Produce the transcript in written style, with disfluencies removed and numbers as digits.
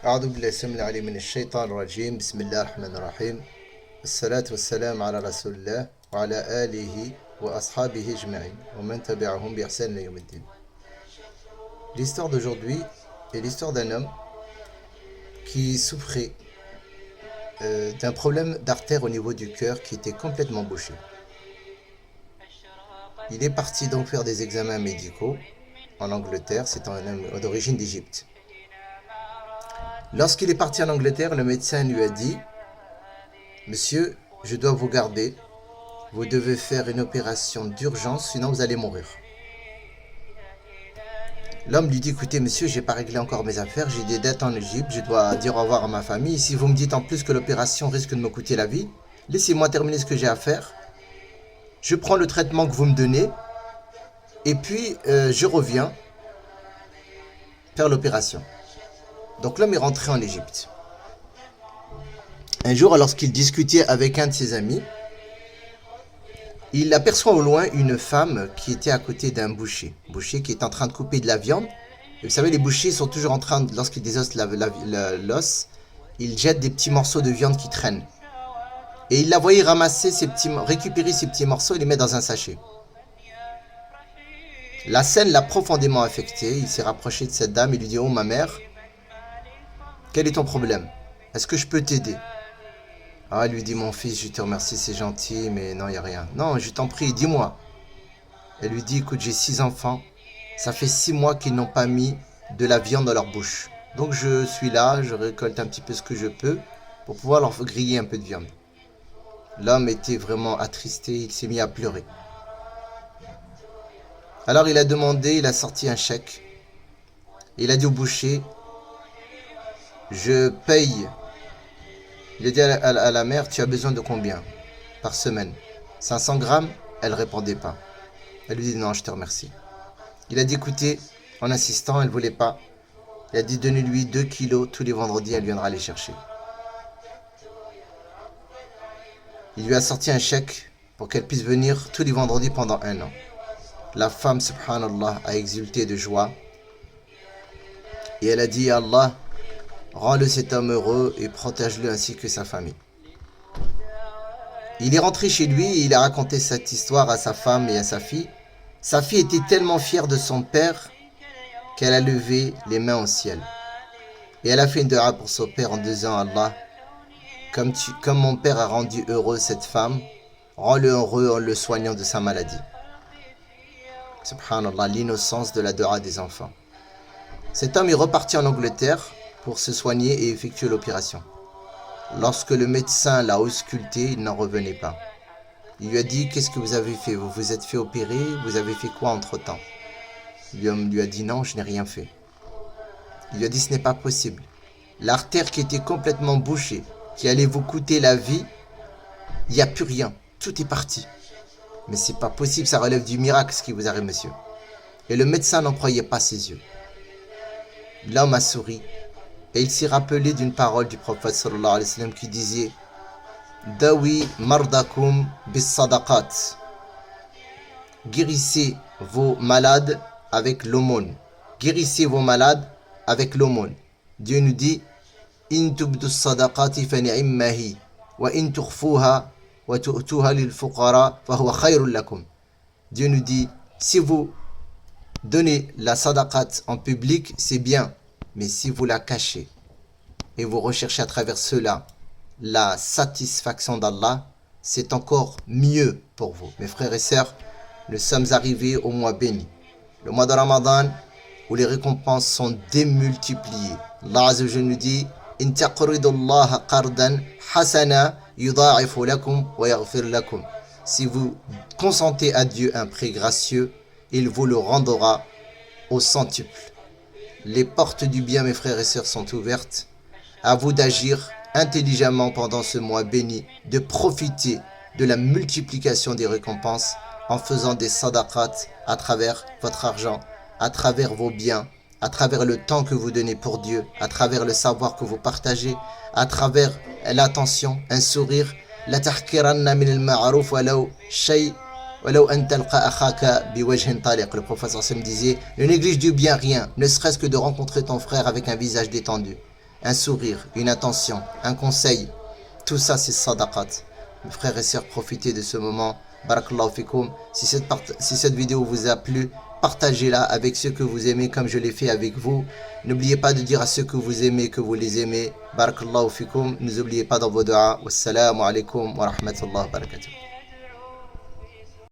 أعوذ بالله السميع العليم من الشيطان الرجيم بسم الله الرحمن الرحيم الصلاة والسلام على رسول الله وعلى آله وأصحابه أجمعين ومن تبعهم بإحسان إلى يوم الدين. L'histoire d'aujourd'hui est l'histoire d'un homme qui souffrait d'un problème d'artère au niveau du cœur qui était complètement bouché. Il est parti donc faire des examens médicaux en Angleterre, c'est un homme d'origine d'Égypte. Lorsqu'il est parti en Angleterre, le médecin lui a dit « Monsieur, je dois vous garder, vous devez faire une opération d'urgence, sinon vous allez mourir. » L'homme lui dit « Écoutez monsieur, j'ai pas réglé encore mes affaires, j'ai des dettes en Égypte, je dois dire au revoir à ma famille. Si vous me dites en plus que l'opération risque de me coûter la vie, laissez-moi terminer ce que j'ai à faire. Je prends le traitement que vous me donnez et puis je reviens faire l'opération. » Donc l'homme est rentré en Égypte. Un jour, lorsqu'il discutait avec un de ses amis, il aperçoit au loin une femme qui était à côté d'un boucher. Boucher qui est en train de couper de la viande. Et vous savez, les bouchers sont toujours en train, lorsqu'ils désossent l'os, ils jettent des petits morceaux de viande qui traînent. Et il la voyait récupérer ces petits morceaux et les mettre dans un sachet. La scène l'a profondément affecté. Il s'est rapproché de cette dame et lui dit « Oh ma mère, quel est ton problème? Est-ce que je peux t'aider ?» Ah, elle lui dit « Mon fils, je te remercie, c'est gentil, mais non, il n'y a rien. »« Non, je t'en prie, dis-moi. » Elle lui dit « Écoute, j'ai 6 enfants. Ça fait 6 mois qu'ils n'ont pas mis de la viande dans leur bouche. Donc je suis là, je récolte un petit peu ce que je peux pour pouvoir leur griller un peu de viande. » L'homme était vraiment attristé, il s'est mis à pleurer. Alors il a sorti un chèque. Il a dit au boucher « Je paye. » Il a dit à la mère, tu as besoin de combien par semaine? 500 grammes? Elle ne répondait pas. Elle lui dit, non, je te remercie. Il a dit, écoutez, en insistant, elle ne voulait pas. Il a dit, donnez-lui 2 kilos tous les vendredis, elle viendra les chercher. Il lui a sorti un chèque pour qu'elle puisse venir tous les vendredis pendant 1 an. La femme, subhanallah, a exulté de joie. Et elle a dit, Allah, rends-le cet homme heureux et protège-le ainsi que sa famille. Il est rentré chez lui et il a raconté cette histoire à sa femme et à sa fille. Sa fille était tellement fière de son père qu'elle a levé les mains au ciel. Et elle a fait une dua pour son père en disant Allah, comme mon père a rendu heureux cette femme, rends-le heureux en le soignant de sa maladie. Subhanallah, l'innocence de la dua des enfants. Cet homme est reparti en Angleterre pour se soigner et effectuer l'opération. Lorsque le médecin l'a ausculté, il n'en revenait pas. Il lui a dit, qu'est-ce que vous avez fait? Vous vous êtes fait opérer? Vous avez fait quoi entre-temps? L'homme lui a dit, non, je n'ai rien fait. Il lui a dit, ce n'est pas possible. L'artère qui était complètement bouchée, qui allait vous coûter la vie, il n'y a plus rien. Tout est parti. Mais c'est pas possible, ça relève du miracle ce qui vous arrive, monsieur. Et le médecin n'en croyait pas ses yeux. L'homme a souri. Et il s'est rappelé d'une parole du prophète sallallahu alayhi wa sallam qui disait Dawi mardakum bis sadaqat. Guérissez vos malades avec l'aumône. Guérissez vos malades avec l'aumône. Dieu nous dit In tubdu sadaqati fa ni'immahi wa in tukhfuha wa tu'tuha lil fuqara fa huwa khayrun lakum. Dieu nous dit si vous donnez la sadaqat en public, c'est bien. Mais si vous la cachez et vous recherchez à travers cela la satisfaction d'Allah, c'est encore mieux pour vous. Mes frères et sœurs, nous sommes arrivés au mois béni, le mois de Ramadan, où les récompenses sont démultipliées. Allah Azza wa Jalla nous dit In taqridu Allah qardan hasana yudha'ifu lakum wa yaghfir lakum. Si vous consentez à Dieu un prêt gracieux, il vous le rendra au centuple. Les portes du bien, mes frères et sœurs, sont ouvertes. À vous d'agir intelligemment pendant ce mois béni, de profiter de la multiplication des récompenses en faisant des sadaqat à travers votre argent, à travers vos biens, à travers le temps que vous donnez pour Dieu, à travers le savoir que vous partagez, à travers l'attention, un sourire. La tahkiranna min al-ma'ruf walau shay. Le prophète Sam disait, ne néglige du bien rien, ne serait-ce que de rencontrer ton frère avec un visage détendu. un sourire, une attention, un conseil. Tout ça, c'est sadaqat. Mes frères et sœurs, profitez de ce moment. Barakallahu fikoum. Si cette vidéo vous a plu, partagez-la avec ceux que vous aimez comme je l'ai fait avec vous. N'oubliez pas de dire à ceux que vous aimez que vous les aimez. Barakallahu fikoum. N'oubliez pas dans vos doigts. Wassalamu alaikum wa rahmatullahi wa barakatuh.